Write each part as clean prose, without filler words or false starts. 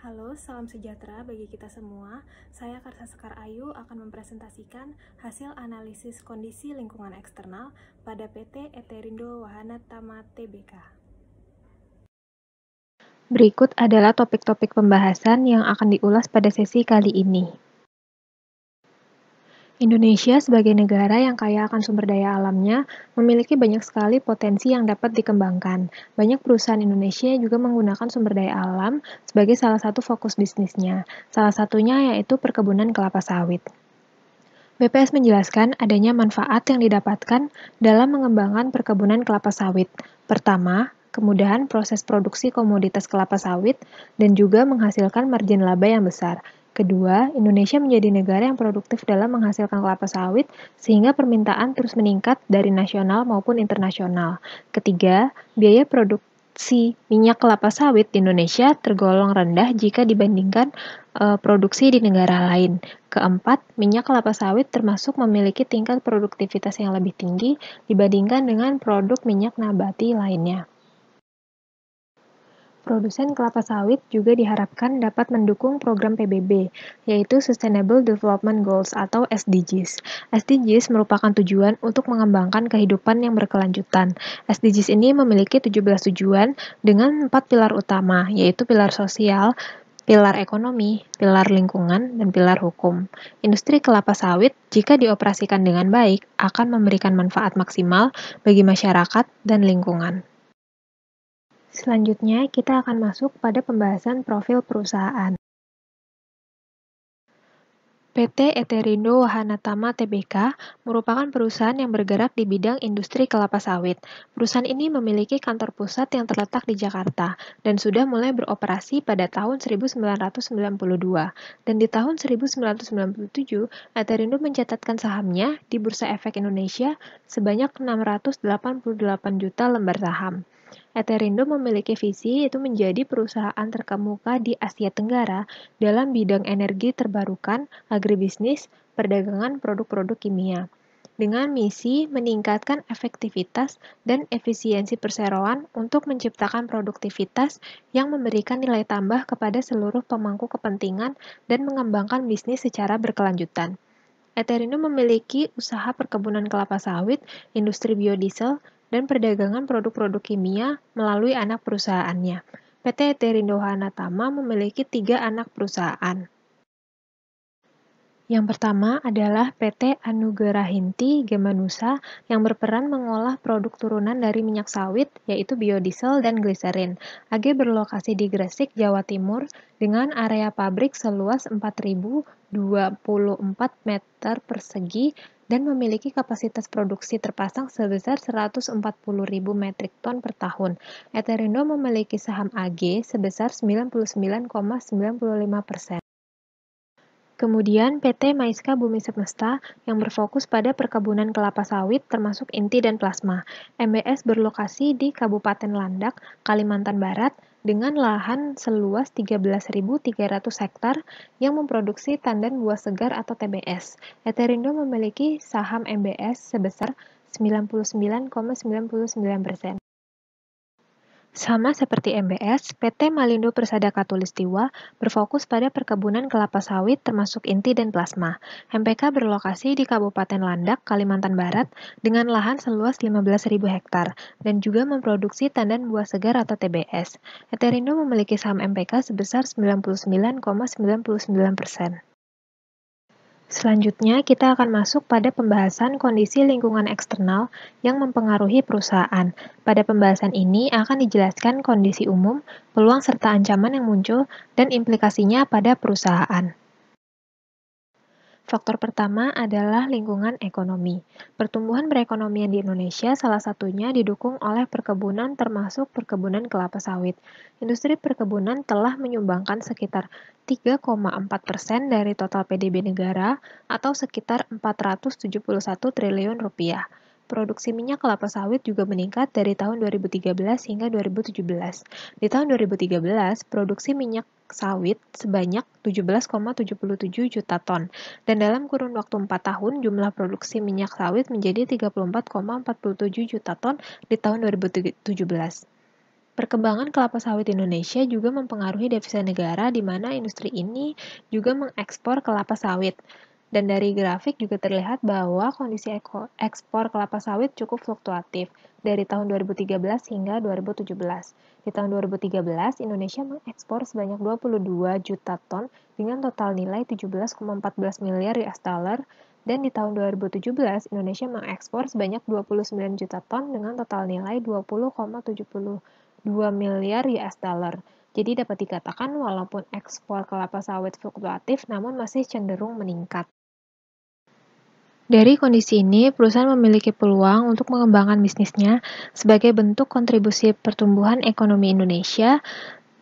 Halo, salam sejahtera bagi kita semua. Saya Karsa Sekar Ayu akan mempresentasikan hasil analisis kondisi lingkungan eksternal pada PT Eterindo Wahana Tama Tbk. Berikut adalah topik-topik pembahasan yang akan diulas pada sesi kali ini. Indonesia sebagai negara yang kaya akan sumber daya alamnya, memiliki banyak sekali potensi yang dapat dikembangkan. Banyak perusahaan Indonesia juga menggunakan sumber daya alam sebagai salah satu fokus bisnisnya. Salah satunya yaitu perkebunan kelapa sawit. BPS menjelaskan adanya manfaat yang didapatkan dalam mengembangkan perkebunan kelapa sawit. Pertama, kemudahan proses produksi komoditas kelapa sawit dan juga menghasilkan margin laba yang besar. Kedua, Indonesia menjadi negara yang produktif dalam menghasilkan kelapa sawit sehingga permintaan terus meningkat dari nasional maupun internasional. Ketiga, biaya produksi minyak kelapa sawit di Indonesia tergolong rendah jika dibandingkan produksi di negara lain. Keempat, minyak kelapa sawit termasuk memiliki tingkat produktivitas yang lebih tinggi dibandingkan dengan produk minyak nabati lainnya. Produsen kelapa sawit juga diharapkan dapat mendukung program PBB, yaitu Sustainable Development Goals atau SDGs. SDGs merupakan tujuan untuk mengembangkan kehidupan yang berkelanjutan. SDGs ini memiliki 17 tujuan dengan 4 pilar utama, yaitu pilar sosial, pilar ekonomi, pilar lingkungan, dan pilar hukum. Industri kelapa sawit, jika dioperasikan dengan baik, akan memberikan manfaat maksimal bagi masyarakat dan lingkungan. Selanjutnya, kita akan masuk pada pembahasan profil perusahaan. PT Eterindo Wahana Tama Tbk merupakan perusahaan yang bergerak di bidang industri kelapa sawit. Perusahaan ini memiliki kantor pusat yang terletak di Jakarta dan sudah mulai beroperasi pada tahun 1992. Dan di tahun 1997, Eterindo mencatatkan sahamnya di Bursa Efek Indonesia sebanyak 688 juta lembar saham. Eterindo memiliki visi yaitu menjadi perusahaan terkemuka di Asia Tenggara dalam bidang energi terbarukan, agribisnis, perdagangan produk-produk kimia. Dengan misi meningkatkan efektivitas dan efisiensi perseroan untuk menciptakan produktivitas yang memberikan nilai tambah kepada seluruh pemangku kepentingan dan mengembangkan bisnis secara berkelanjutan. Eterindo memiliki usaha perkebunan kelapa sawit, industri biodiesel, dan perdagangan produk-produk kimia melalui anak perusahaannya. PT Eterindo Wahana Tama memiliki 3 anak perusahaan. Yang pertama adalah PT Anugerahinti Gemanusa yang berperan mengolah produk turunan dari minyak sawit, yaitu biodiesel dan gliserin. AG berlokasi di Gresik, Jawa Timur, dengan area pabrik seluas 4.024 meter persegi dan memiliki kapasitas produksi terpasang sebesar 140.000 metrik ton per tahun. Eterindo memiliki saham AG sebesar 99,95%. Kemudian PT Maiska Bumi Semesta yang berfokus pada perkebunan kelapa sawit termasuk inti dan plasma. MBS berlokasi di Kabupaten Landak, Kalimantan Barat dengan lahan seluas 13.300 hektar yang memproduksi tandan buah segar atau TBS. Eterindo memiliki saham MBS sebesar 99,99%. Sama seperti MBS, PT Malindo Persada Khatulistiwa berfokus pada perkebunan kelapa sawit termasuk inti dan plasma. MPK berlokasi di Kabupaten Landak, Kalimantan Barat dengan lahan seluas 15.000 hektar dan juga memproduksi tandan buah segar atau TBS. Eterindo memiliki saham MPK sebesar 99,99%. Selanjutnya, kita akan masuk pada pembahasan kondisi lingkungan eksternal yang mempengaruhi perusahaan. Pada pembahasan ini akan dijelaskan kondisi umum, peluang serta ancaman yang muncul, dan implikasinya pada perusahaan. Faktor pertama adalah lingkungan ekonomi. Pertumbuhan perekonomian di Indonesia salah satunya didukung oleh perkebunan termasuk perkebunan kelapa sawit. Industri perkebunan telah menyumbangkan sekitar 3,4% dari total PDB negara atau sekitar 471 triliun rupiah. Produksi minyak kelapa sawit juga meningkat dari tahun 2013 hingga 2017. Di tahun 2013, produksi minyak sawit sebanyak 17,77 juta ton, dan dalam kurun waktu 4 tahun, jumlah produksi minyak sawit menjadi 34,47 juta ton di tahun 2017. Perkembangan kelapa sawit Indonesia juga mempengaruhi devisa negara di mana industri ini juga mengekspor kelapa sawit. Dan dari grafik juga terlihat bahwa kondisi ekspor kelapa sawit cukup fluktuatif dari tahun 2013 hingga 2017. Di tahun 2013, Indonesia mengekspor sebanyak 22 juta ton dengan total nilai 17,14 miliar US dollar, dan di tahun 2017, Indonesia mengekspor sebanyak 29 juta ton dengan total nilai 20,72 miliar US dollar. Jadi dapat dikatakan walaupun ekspor kelapa sawit fluktuatif namun masih cenderung meningkat. Dari kondisi ini, perusahaan memiliki peluang untuk mengembangkan bisnisnya sebagai bentuk kontribusi pertumbuhan ekonomi Indonesia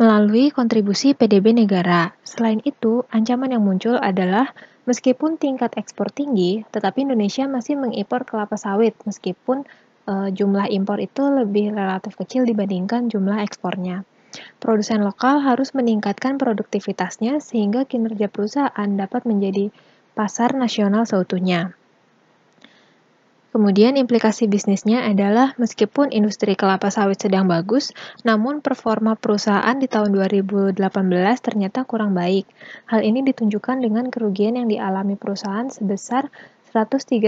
melalui kontribusi PDB negara. Selain itu, ancaman yang muncul adalah meskipun tingkat ekspor tinggi, tetapi Indonesia masih mengimpor kelapa sawit meskipun jumlah impor itu lebih relatif kecil dibandingkan jumlah ekspornya. Produsen lokal harus meningkatkan produktivitasnya sehingga kinerja perusahaan dapat menjadi pasar nasional seutuhnya. Kemudian implikasi bisnisnya adalah meskipun industri kelapa sawit sedang bagus, namun performa perusahaan di tahun 2018 ternyata kurang baik. Hal ini ditunjukkan dengan kerugian yang dialami perusahaan sebesar 137,5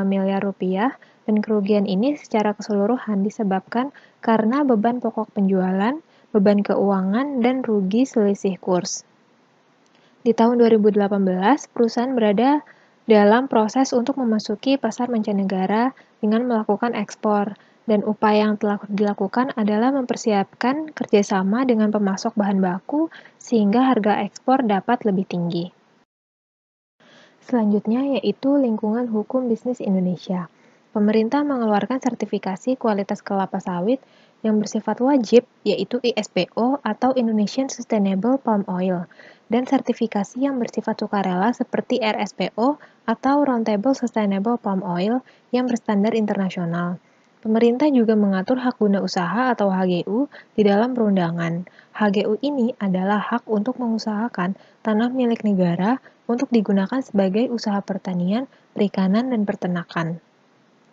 miliar rupiah, dan kerugian ini secara keseluruhan disebabkan karena beban pokok penjualan, beban keuangan, dan rugi selisih kurs. Di tahun 2018, perusahaan berada dalam proses untuk memasuki pasar mancanegara dengan melakukan ekspor, dan upaya yang telah dilakukan adalah mempersiapkan kerjasama dengan pemasok bahan baku sehingga harga ekspor dapat lebih tinggi. Selanjutnya yaitu lingkungan hukum bisnis Indonesia. Pemerintah mengeluarkan sertifikasi kualitas kelapa sawit yang bersifat wajib, yaitu ISPO atau Indonesian Sustainable Palm Oil, dan sertifikasi yang bersifat sukarela seperti RSPO atau Roundtable Sustainable Palm Oil yang berstandar internasional. Pemerintah juga mengatur hak guna usaha atau HGU di dalam perundangan. HGU ini adalah hak untuk mengusahakan tanah milik negara untuk digunakan sebagai usaha pertanian, perikanan, dan peternakan.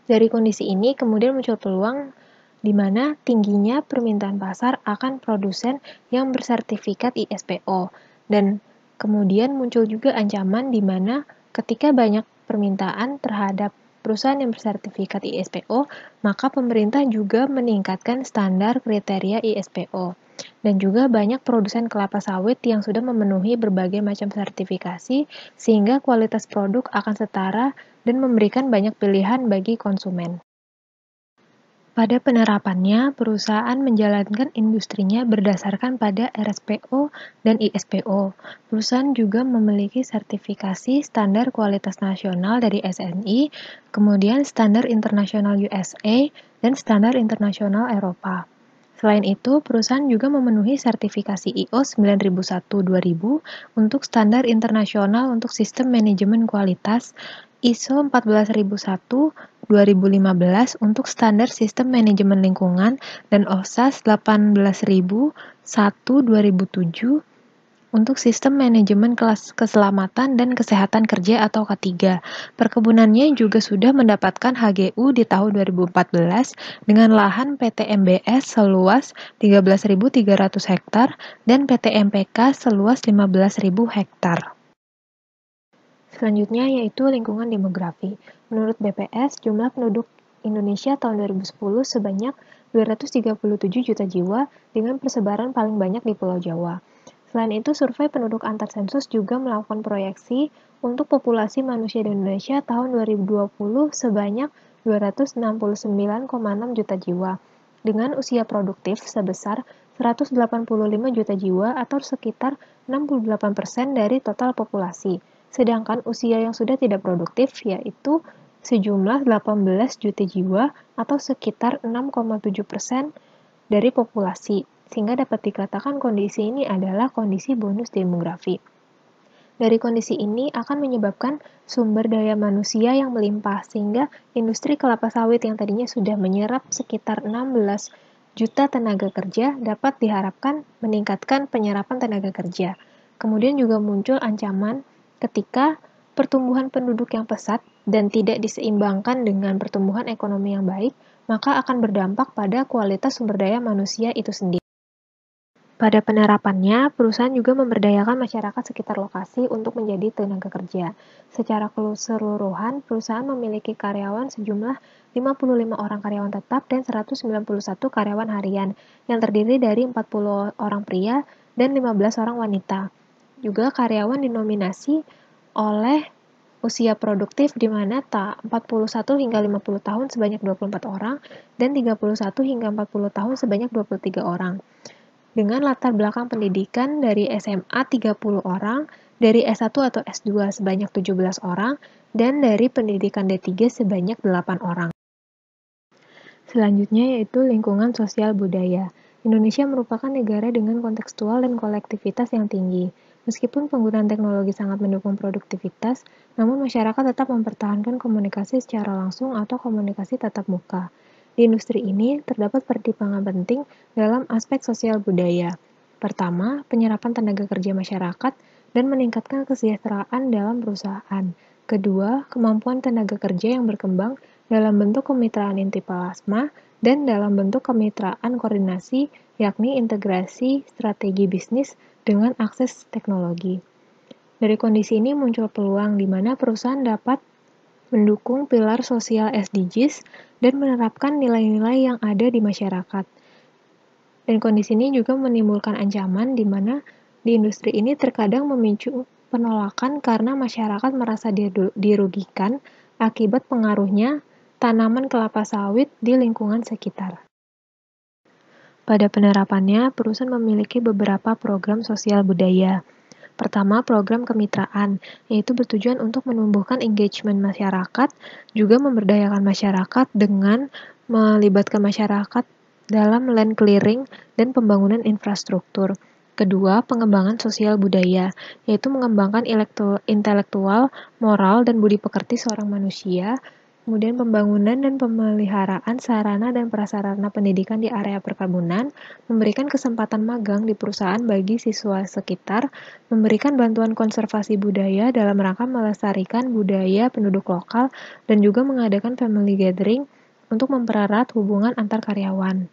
Dari kondisi ini kemudian muncul peluang di mana tingginya permintaan pasar akan produsen yang bersertifikat ISPO, dan kemudian muncul juga ancaman di mana ketika banyak permintaan terhadap perusahaan yang bersertifikat ISPO, maka pemerintah juga meningkatkan standar kriteria ISPO. Dan juga banyak produsen kelapa sawit yang sudah memenuhi berbagai macam sertifikasi, sehingga kualitas produk akan setara dan memberikan banyak pilihan bagi konsumen. Pada penerapannya, perusahaan menjalankan industrinya berdasarkan pada RSPO dan ISPO. Perusahaan juga memiliki sertifikasi standar kualitas nasional dari SNI, kemudian standar internasional USA, dan standar internasional Eropa. Selain itu, perusahaan juga memenuhi sertifikasi ISO 9001-2000 untuk standar internasional untuk sistem manajemen kualitas, ISO 14001-2015 untuk standar sistem manajemen lingkungan, dan OHSAS 18001-2007 untuk sistem manajemen keselamatan dan kesehatan kerja atau K3. Perkebunannya juga sudah mendapatkan HGU di tahun 2014 dengan lahan PT MBS seluas 13.300 hektar dan PT MPK seluas 15.000 hektar. Selanjutnya yaitu lingkungan demografi. Menurut BPS, jumlah penduduk Indonesia tahun 2010 sebanyak 237 juta jiwa dengan persebaran paling banyak di Pulau Jawa. Selain itu, survei penduduk antar sensus juga melakukan proyeksi untuk populasi manusia di Indonesia tahun 2020 sebanyak 269,6 juta jiwa, dengan usia produktif sebesar 185 juta jiwa atau sekitar 68% dari total populasi. Sedangkan usia yang sudah tidak produktif yaitu sejumlah 18 juta jiwa atau sekitar 6,7% dari populasi, sehingga dapat dikatakan kondisi ini adalah kondisi bonus demografi. Dari kondisi ini akan menyebabkan sumber daya manusia yang melimpah, sehingga industri kelapa sawit yang tadinya sudah menyerap sekitar 16 juta tenaga kerja dapat diharapkan meningkatkan penyerapan tenaga kerja. Kemudian juga muncul ancaman ketika pertumbuhan penduduk yang pesat dan tidak diseimbangkan dengan pertumbuhan ekonomi yang baik, maka akan berdampak pada kualitas sumber daya manusia itu sendiri. Pada penerapannya, perusahaan juga memberdayakan masyarakat sekitar lokasi untuk menjadi tenaga kerja. Secara keseluruhan, perusahaan memiliki karyawan sejumlah 55 orang karyawan tetap dan 191 karyawan harian, yang terdiri dari 40 orang pria dan 15 orang wanita. Juga karyawan dinominasi oleh usia produktif di mana 41 hingga 50 tahun sebanyak 24 orang dan 31 hingga 40 tahun sebanyak 23 orang. Dengan latar belakang pendidikan dari SMA 30 orang, dari S1 atau S2 sebanyak 17 orang, dan dari pendidikan D3 sebanyak 8 orang. Selanjutnya yaitu lingkungan sosial budaya. Indonesia merupakan negara dengan kontekstual dan kolektivitas yang tinggi. Meskipun penggunaan teknologi sangat mendukung produktivitas, namun masyarakat tetap mempertahankan komunikasi secara langsung atau komunikasi tatap muka. Di industri ini, terdapat pertimbangan penting dalam aspek sosial budaya. Pertama, penyerapan tenaga kerja masyarakat dan meningkatkan kesejahteraan dalam perusahaan. Kedua, kemampuan tenaga kerja yang berkembang dalam bentuk kemitraan inti plasma dan dalam bentuk kemitraan koordinasi, yakni integrasi strategi bisnis dengan akses teknologi. Dari kondisi ini muncul peluang di mana perusahaan dapat mendukung pilar sosial SDGs dan menerapkan nilai-nilai yang ada di masyarakat. Dan kondisi ini juga menimbulkan ancaman di mana di industri ini terkadang memicu penolakan karena masyarakat merasa dirugikan akibat pengaruhnya tanaman kelapa sawit di lingkungan sekitar. Pada penerapannya, perusahaan memiliki beberapa program sosial budaya. Pertama, program kemitraan, yaitu bertujuan untuk menumbuhkan engagement masyarakat, juga memberdayakan masyarakat dengan melibatkan masyarakat dalam land clearing dan pembangunan infrastruktur. Kedua, pengembangan sosial budaya, yaitu mengembangkan intelektual, moral, dan budi pekerti seorang manusia. Kemudian pembangunan dan pemeliharaan sarana dan prasarana pendidikan di area perkebunan, memberikan kesempatan magang di perusahaan bagi siswa sekitar, memberikan bantuan konservasi budaya dalam rangka melestarikan budaya penduduk lokal, dan juga mengadakan family gathering untuk mempererat hubungan antar karyawan.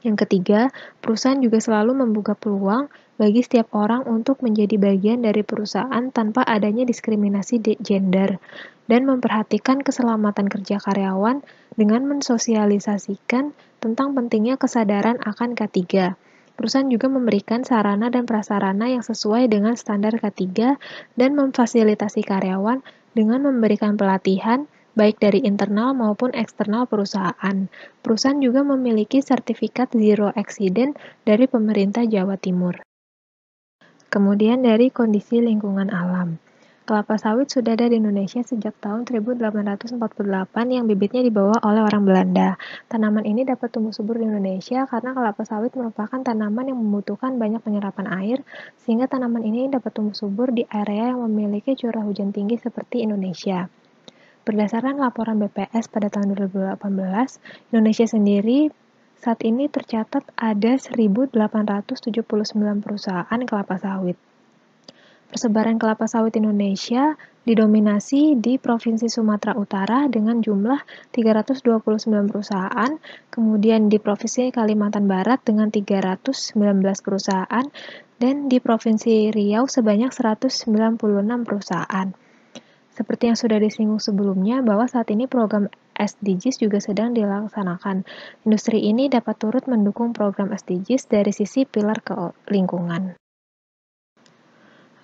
Yang ketiga, perusahaan juga selalu membuka peluang bagi setiap orang untuk menjadi bagian dari perusahaan tanpa adanya diskriminasi gender, dan memperhatikan keselamatan kerja karyawan dengan mensosialisasikan tentang pentingnya kesadaran akan K3. Perusahaan juga memberikan sarana dan prasarana yang sesuai dengan standar K3 dan memfasilitasi karyawan dengan memberikan pelatihan baik dari internal maupun eksternal perusahaan. Perusahaan juga memiliki sertifikat Zero Accident dari pemerintah Jawa Timur. Kemudian dari kondisi lingkungan alam. Kelapa sawit sudah ada di Indonesia sejak tahun 1848 yang bibitnya dibawa oleh orang Belanda. Tanaman ini dapat tumbuh subur di Indonesia karena kelapa sawit merupakan tanaman yang membutuhkan banyak penyerapan air, sehingga tanaman ini dapat tumbuh subur di area yang memiliki curah hujan tinggi seperti Indonesia. Berdasarkan laporan BPS pada tahun 2018, Indonesia sendiri saat ini tercatat ada 1.879 perusahaan kelapa sawit. Persebaran kelapa sawit Indonesia didominasi di Provinsi Sumatera Utara dengan jumlah 329 perusahaan, kemudian di Provinsi Kalimantan Barat dengan 319 perusahaan, dan di Provinsi Riau sebanyak 196 perusahaan. Seperti yang sudah disinggung sebelumnya, bahwa saat ini program SDGs juga sedang dilaksanakan. Industri ini dapat turut mendukung program SDGs dari sisi pilar lingkungan.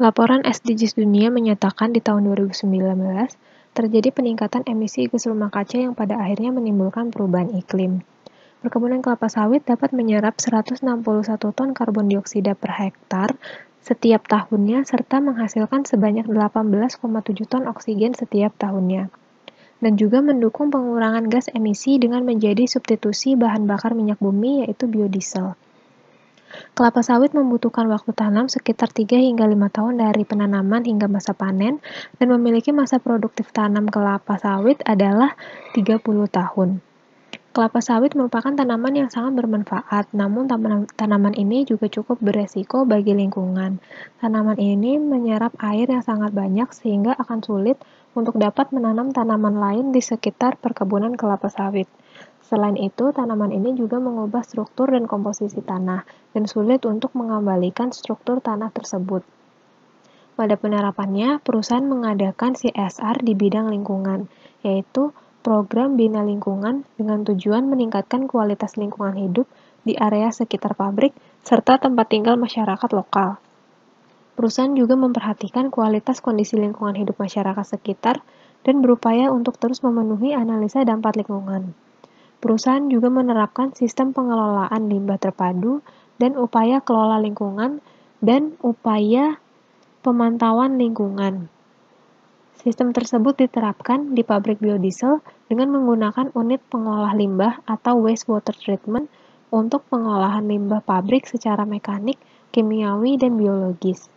Laporan SDGs Dunia menyatakan di tahun 2019, terjadi peningkatan emisi gas rumah kaca yang pada akhirnya menimbulkan perubahan iklim. Perkebunan kelapa sawit dapat menyerap 161 ton karbon dioksida per hektar setiap tahunnya serta menghasilkan sebanyak 18,7 ton oksigen setiap tahunnya. Dan juga mendukung pengurangan gas emisi dengan menjadi substitusi bahan bakar minyak bumi yaitu biodiesel. Kelapa sawit membutuhkan waktu tanam sekitar 3 hingga 5 tahun dari penanaman hingga masa panen dan memiliki masa produktif tanam kelapa sawit adalah 30 tahun. Kelapa sawit merupakan tanaman yang sangat bermanfaat, namun tanaman ini juga cukup beresiko bagi lingkungan. Tanaman ini menyerap air yang sangat banyak sehingga akan sulit untuk dapat menanam tanaman lain di sekitar perkebunan kelapa sawit. Selain itu, tanaman ini juga mengubah struktur dan komposisi tanah, dan sulit untuk mengembalikan struktur tanah tersebut. Pada penerapannya, perusahaan mengadakan CSR di bidang lingkungan, yaitu program bina lingkungan dengan tujuan meningkatkan kualitas lingkungan hidup di area sekitar pabrik serta tempat tinggal masyarakat lokal. Perusahaan juga memperhatikan kualitas kondisi lingkungan hidup masyarakat sekitar dan berupaya untuk terus memenuhi analisa dampak lingkungan. Perusahaan juga menerapkan sistem pengelolaan limbah terpadu dan upaya kelola lingkungan dan upaya pemantauan lingkungan. Sistem tersebut diterapkan di pabrik biodiesel dengan menggunakan unit pengolah limbah atau wastewater treatment untuk pengolahan limbah pabrik secara mekanik, kimiawi, dan biologis.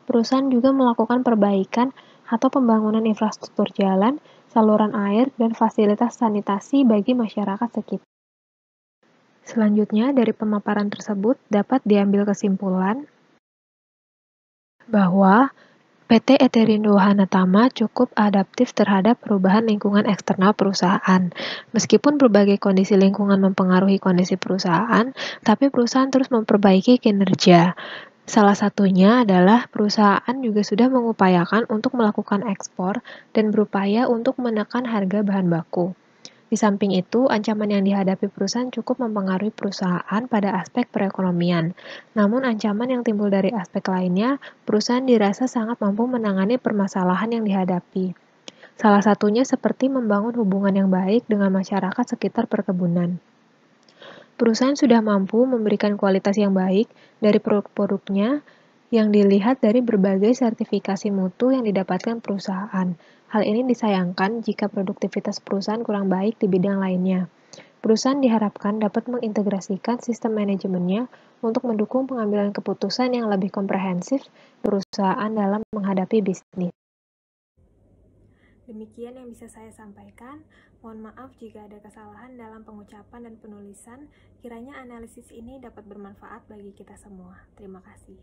Perusahaan juga melakukan perbaikan atau pembangunan infrastruktur jalan, saluran air, dan fasilitas sanitasi bagi masyarakat sekitar. Selanjutnya, dari pemaparan tersebut dapat diambil kesimpulan bahwa PT Eterindo Wahana Tama cukup adaptif terhadap perubahan lingkungan eksternal perusahaan. Meskipun berbagai kondisi lingkungan mempengaruhi kondisi perusahaan, tapi perusahaan terus memperbaiki kinerja. Salah satunya adalah perusahaan juga sudah mengupayakan untuk melakukan ekspor dan berupaya untuk menekan harga bahan baku. Di samping itu, ancaman yang dihadapi perusahaan cukup mempengaruhi perusahaan pada aspek perekonomian. Namun ancaman yang timbul dari aspek lainnya, perusahaan dirasa sangat mampu menangani permasalahan yang dihadapi. Salah satunya seperti membangun hubungan yang baik dengan masyarakat sekitar perkebunan. Perusahaan sudah mampu memberikan kualitas yang baik dari produk-produknya yang dilihat dari berbagai sertifikasi mutu yang didapatkan perusahaan. Hal ini disayangkan jika produktivitas perusahaan kurang baik di bidang lainnya. Perusahaan diharapkan dapat mengintegrasikan sistem manajemennya untuk mendukung pengambilan keputusan yang lebih komprehensif perusahaan dalam menghadapi bisnis. Demikian yang bisa saya sampaikan. Mohon maaf jika ada kesalahan dalam pengucapan dan penulisan. Kiranya analisis ini dapat bermanfaat bagi kita semua. Terima kasih.